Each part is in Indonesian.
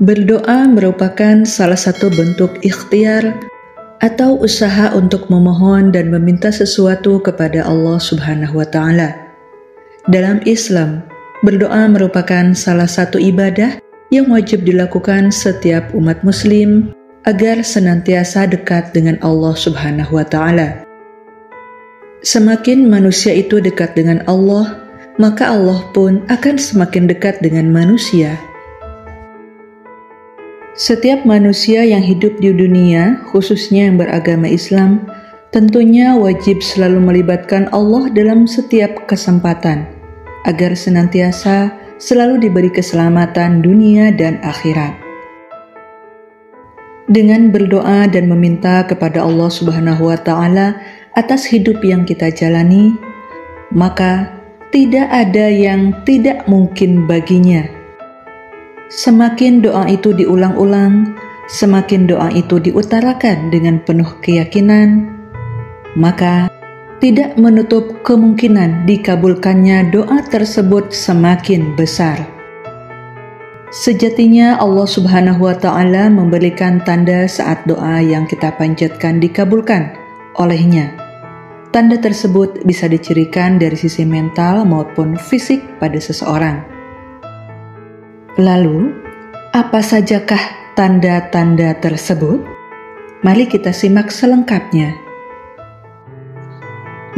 Berdoa merupakan salah satu bentuk ikhtiar atau usaha untuk memohon dan meminta sesuatu kepada Allah Subhanahu wa Ta'ala. Dalam Islam, berdoa merupakan salah satu ibadah yang wajib dilakukan setiap umat Muslim agar senantiasa dekat dengan Allah Subhanahu wa Ta'ala. Semakin manusia itu dekat dengan Allah, maka Allah pun akan semakin dekat dengan manusia. Setiap manusia yang hidup di dunia, khususnya yang beragama Islam, tentunya wajib selalu melibatkan Allah dalam setiap kesempatan, agar senantiasa selalu diberi keselamatan dunia dan akhirat. Dengan berdoa dan meminta kepada Allah Subhanahu wa Ta'ala atas hidup yang kita jalani, maka tidak ada yang tidak mungkin baginya. Semakin doa itu diulang-ulang, semakin doa itu diutarakan dengan penuh keyakinan, maka tidak menutup kemungkinan dikabulkannya doa tersebut semakin besar. Sejatinya Allah Subhanahu wa Ta'ala memberikan tanda saat doa yang kita panjatkan dikabulkan olehnya. Tanda tersebut bisa dicirikan dari sisi mental maupun fisik pada seseorang. Lalu, apa sajakah tanda-tanda tersebut? Mari kita simak selengkapnya.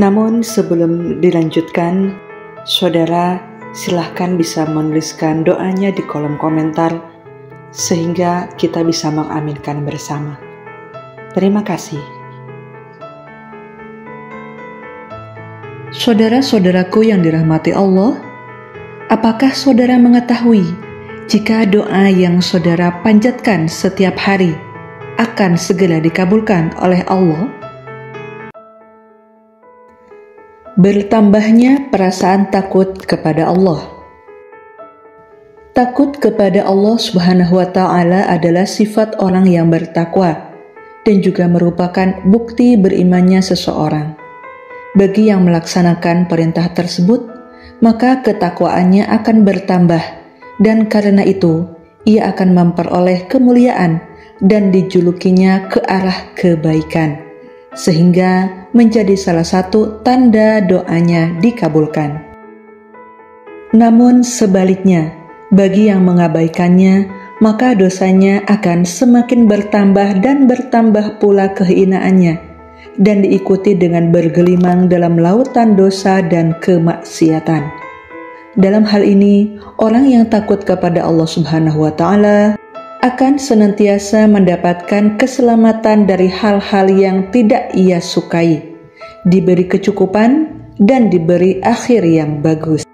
Namun sebelum dilanjutkan, saudara silahkan bisa menuliskan doanya di kolom komentar sehingga kita bisa mengaminkan bersama. Terima kasih. Saudara-saudaraku yang dirahmati Allah, apakah saudara mengetahui jika doa yang saudara panjatkan setiap hari akan segera dikabulkan oleh Allah? Bertambahnya perasaan takut kepada Allah. Takut kepada Allah Subhanahu wa Ta'ala adalah sifat orang yang bertakwa dan juga merupakan bukti berimannya seseorang. Bagi yang melaksanakan perintah tersebut, maka ketakwaannya akan bertambah, dan karena itu ia akan memperoleh kemuliaan dan dijulukinya ke arah kebaikan, sehingga menjadi salah satu tanda doanya dikabulkan. Namun sebaliknya, bagi yang mengabaikannya, maka dosanya akan semakin bertambah dan bertambah pula kehinaannya, dan diikuti dengan bergelimang dalam lautan dosa dan kemaksiatan. Dalam hal ini, orang yang takut kepada Allah Subhanahu wa Ta'ala akan senantiasa mendapatkan keselamatan dari hal-hal yang tidak ia sukai, diberi kecukupan, dan diberi akhir yang bagus.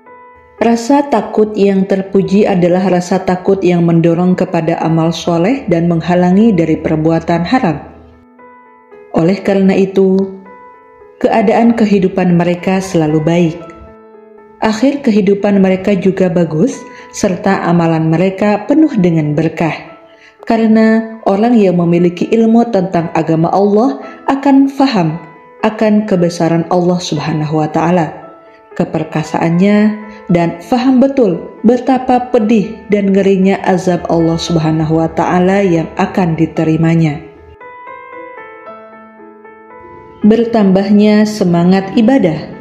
Rasa takut yang terpuji adalah rasa takut yang mendorong kepada amal soleh dan menghalangi dari perbuatan haram. Oleh karena itu, keadaan kehidupan mereka selalu baik. Akhir kehidupan mereka juga bagus, serta amalan mereka penuh dengan berkah. Karena orang yang memiliki ilmu tentang agama Allah akan faham akan kebesaran Allah Subhanahu wa Ta'ala, keperkasaannya, dan faham betul betapa pedih dan ngerinya azab Allah Subhanahu wa Ta'ala yang akan diterimanya. Bertambahnya semangat ibadah.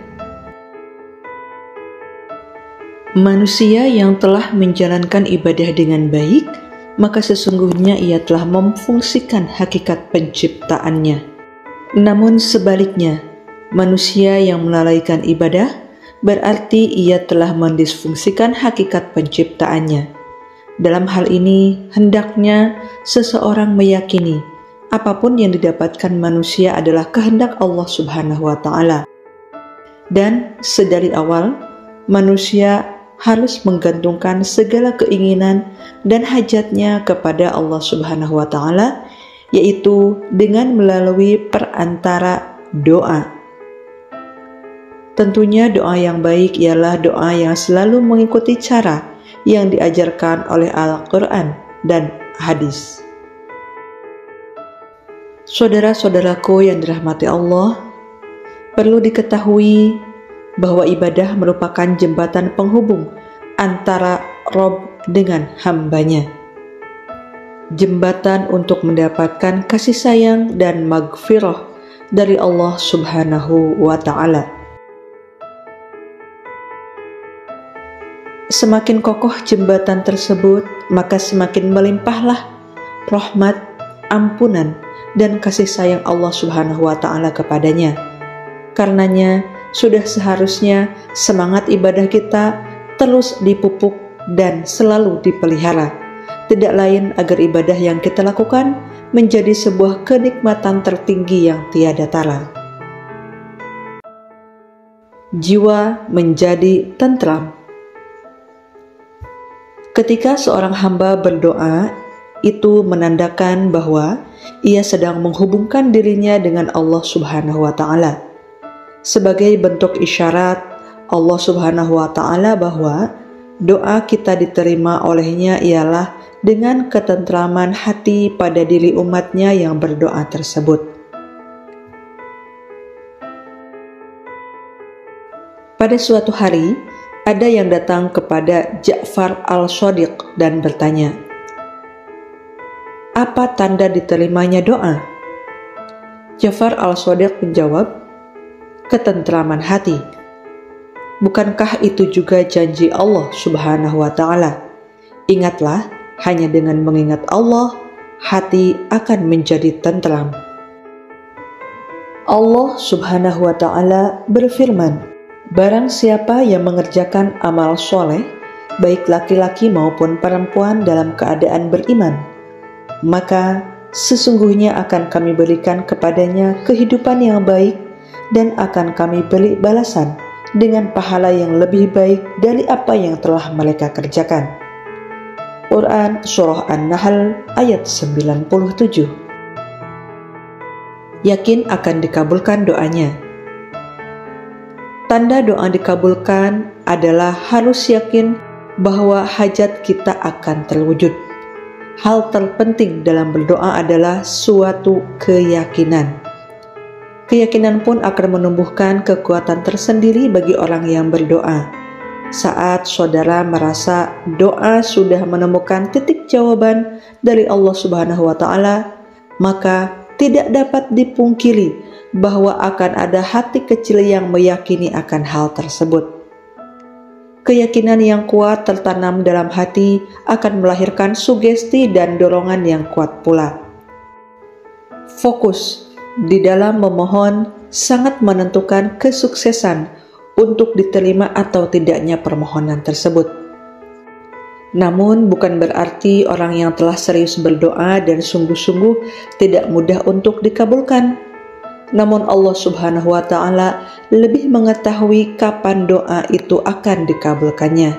Manusia yang telah menjalankan ibadah dengan baik, maka sesungguhnya ia telah memfungsikan hakikat penciptaannya. Namun sebaliknya, manusia yang melalaikan ibadah, berarti ia telah mendisfungsikan hakikat penciptaannya. Dalam hal ini, hendaknya seseorang meyakini apapun yang didapatkan manusia adalah kehendak Allah Subhanahu wa Ta'ala. Dan sedari awal, manusia harus menggantungkan segala keinginan dan hajatnya kepada Allah Subhanahu wa Ta'ala, yaitu dengan melalui perantara doa. Tentunya doa yang baik ialah doa yang selalu mengikuti cara yang diajarkan oleh Al-Quran dan hadis. Saudara-saudaraku yang dirahmati Allah, perlu diketahui bahwa ibadah merupakan jembatan penghubung antara Rob dengan hambanya. jembatan untuk mendapatkan kasih sayang dan maghfirah dari Allah Subhanahu wa Ta'ala. Semakin kokoh jembatan tersebut, maka semakin melimpahlah rahmat, ampunan, dan kasih sayang Allah Subhanahu wa Ta'ala kepadanya. Karenanya, sudah seharusnya semangat ibadah kita terus dipupuk dan selalu dipelihara. Tidak lain agar ibadah yang kita lakukan menjadi sebuah kenikmatan tertinggi yang tiada tara. Jiwa menjadi tentram. Ketika seorang hamba berdoa, itu menandakan bahwa ia sedang menghubungkan dirinya dengan Allah Subhanahu wa Ta'ala. Sebagai bentuk isyarat Allah Subhanahu wa Ta'ala bahwa doa kita diterima olehnya ialah dengan ketentraman hati pada diri umatnya yang berdoa tersebut. Pada suatu hari, ada yang datang kepada Ja'far al-Shadiq dan bertanya, "Apa tanda diterimanya doa?" Ja'far al-Shadiq menjawab, "Ketentraman hati." Bukankah itu juga janji Allah Subhanahu wa Ta'ala? Ingatlah, hanya dengan mengingat Allah, hati akan menjadi tentram. Allah Subhanahu wa Ta'ala berfirman, "Barang siapa yang mengerjakan amal soleh, baik laki-laki maupun perempuan dalam keadaan beriman, maka sesungguhnya akan kami berikan kepadanya kehidupan yang baik dan akan kami beri balasan dengan pahala yang lebih baik dari apa yang telah mereka kerjakan." Quran Surah An-Nahl ayat 97. Yakin akan dikabulkan doanya. Tanda doa dikabulkan adalah harus yakin bahwa hajat kita akan terwujud. Hal terpenting dalam berdoa adalah suatu keyakinan. Keyakinan pun akan menumbuhkan kekuatan tersendiri bagi orang yang berdoa. Saat saudara merasa doa sudah menemukan titik jawaban dari Allah Subhanahu wa Ta'ala, maka tidak dapat dipungkiri bahwa akan ada hati kecil yang meyakini akan hal tersebut. Keyakinan yang kuat tertanam dalam hati akan melahirkan sugesti dan dorongan yang kuat pula. Fokus di dalam memohon sangat menentukan kesuksesan untuk diterima atau tidaknya permohonan tersebut. Namun bukan berarti orang yang telah serius berdoa dan sungguh-sungguh tidak mudah untuk dikabulkan. Namun Allah Subhanahu wa Ta'ala lebih mengetahui kapan doa itu akan dikabulkannya.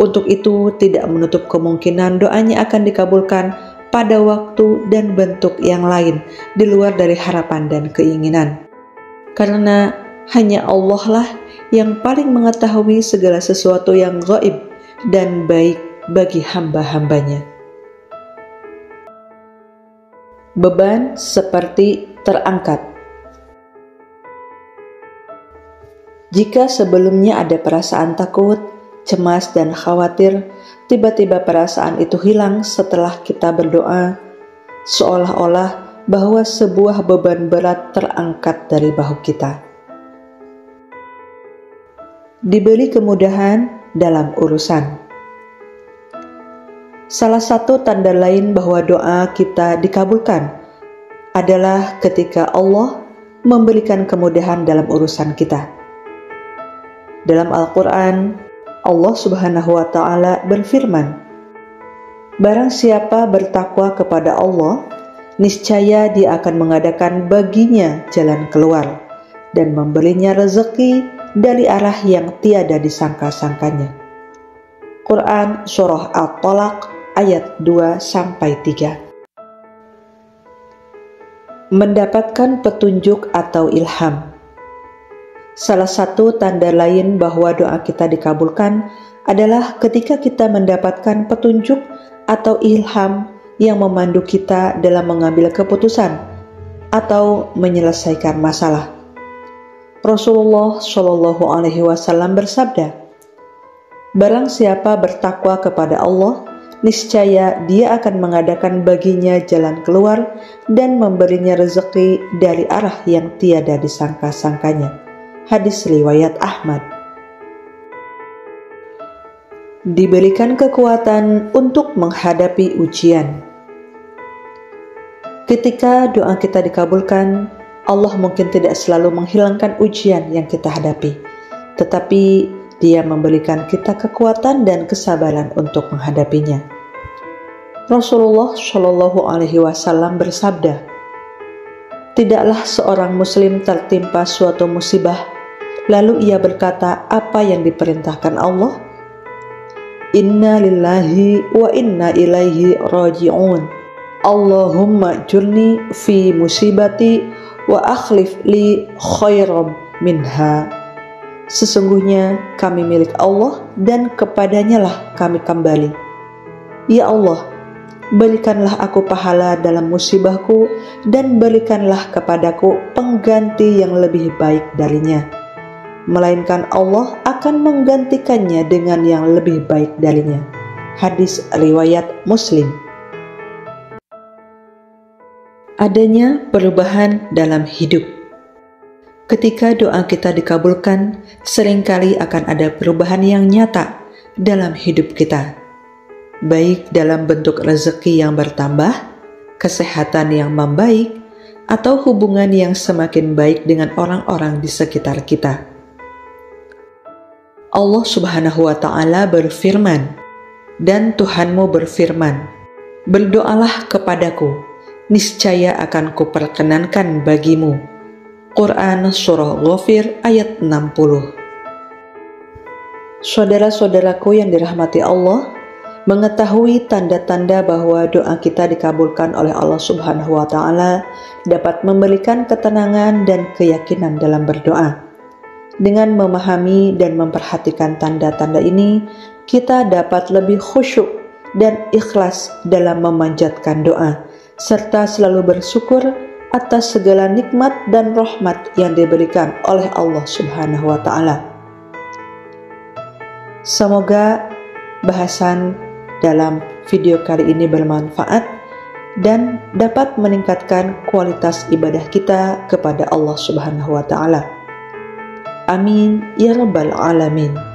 Untuk itu tidak menutup kemungkinan doanya akan dikabulkan pada waktu dan bentuk yang lain di luar dari harapan dan keinginan. Karena hanya Allah lah yang paling mengetahui segala sesuatu yang gaib dan baik bagi hamba-hambanya. Beban seperti terangkat. Jika sebelumnya ada perasaan takut, cemas, dan khawatir, tiba-tiba perasaan itu hilang setelah kita berdoa, seolah-olah bahwa sebuah beban berat terangkat dari bahu kita. Diberi kemudahan dalam urusan. Salah satu tanda lain bahwa doa kita dikabulkan adalah ketika Allah memberikan kemudahan dalam urusan kita. Dalam Al-Quran, Allah Subhanahu wa Ta'ala berfirman, "Barang siapa bertakwa kepada Allah, niscaya Dia akan mengadakan baginya jalan keluar dan memberinya rezeki dari arah yang tiada disangka-sangkanya." Quran Surah At-Talaq ayat 2-3. Mendapatkan petunjuk atau ilham. Salah satu tanda lain bahwa doa kita dikabulkan adalah ketika kita mendapatkan petunjuk atau ilham yang memandu kita dalam mengambil keputusan atau menyelesaikan masalah. Rasulullah Shallallahu Alaihi Wasallam bersabda, "Barang siapa bertakwa kepada Allah, niscaya Dia akan mengadakan baginya jalan keluar dan memberinya rezeki dari arah yang tiada disangka-sangkanya. Hadis riwayat Ahmad. Diberikan kekuatan untuk menghadapi ujian. Ketika doa kita dikabulkan, Allah mungkin tidak selalu menghilangkan ujian yang kita hadapi, tetapi Dia memberikan kita kekuatan dan kesabaran untuk menghadapinya. Rasulullah Shallallahu Alaihi Wasallam bersabda, "Tidaklah seorang Muslim tertimpa suatu musibah, lalu ia berkata apa yang diperintahkan Allah? Inna lillahi wa inna ilaihi raji'un. Allahumma jurni fi musibati wa akhlif li khairam minha." Sesungguhnya kami milik Allah dan kepadanya lah kami kembali. Ya Allah, berikanlah aku pahala dalam musibahku dan berikanlah kepadaku pengganti yang lebih baik darinya. Melainkan Allah akan menggantikannya dengan yang lebih baik darinya. Hadis riwayat Muslim. Adanya perubahan dalam hidup. Ketika doa kita dikabulkan, seringkali akan ada perubahan yang nyata dalam hidup kita, baik dalam bentuk rezeki yang bertambah, kesehatan yang membaik, atau hubungan yang semakin baik dengan orang-orang di sekitar kita. Allah Subhanahu wa Ta'ala berfirman, "Dan Tuhanmu berfirman, berdoalah kepadaku, niscaya akan kuperkenankan bagimu." Quran Surah Ghafir ayat 60. Saudara-saudaraku yang dirahmati Allah, mengetahui tanda-tanda bahwa doa kita dikabulkan oleh Allah Subhanahu wa Ta'ala dapat memberikan ketenangan dan keyakinan dalam berdoa. Dengan memahami dan memperhatikan tanda-tanda ini, kita dapat lebih khusyuk dan ikhlas dalam memanjatkan doa, serta selalu bersyukur atas segala nikmat dan rahmat yang diberikan oleh Allah Subhanahu wa Ta'ala. Semoga bahasan dalam video kali ini bermanfaat dan dapat meningkatkan kualitas ibadah kita kepada Allah Subhanahu wa Ta'ala. Amin ya rabbal alamin.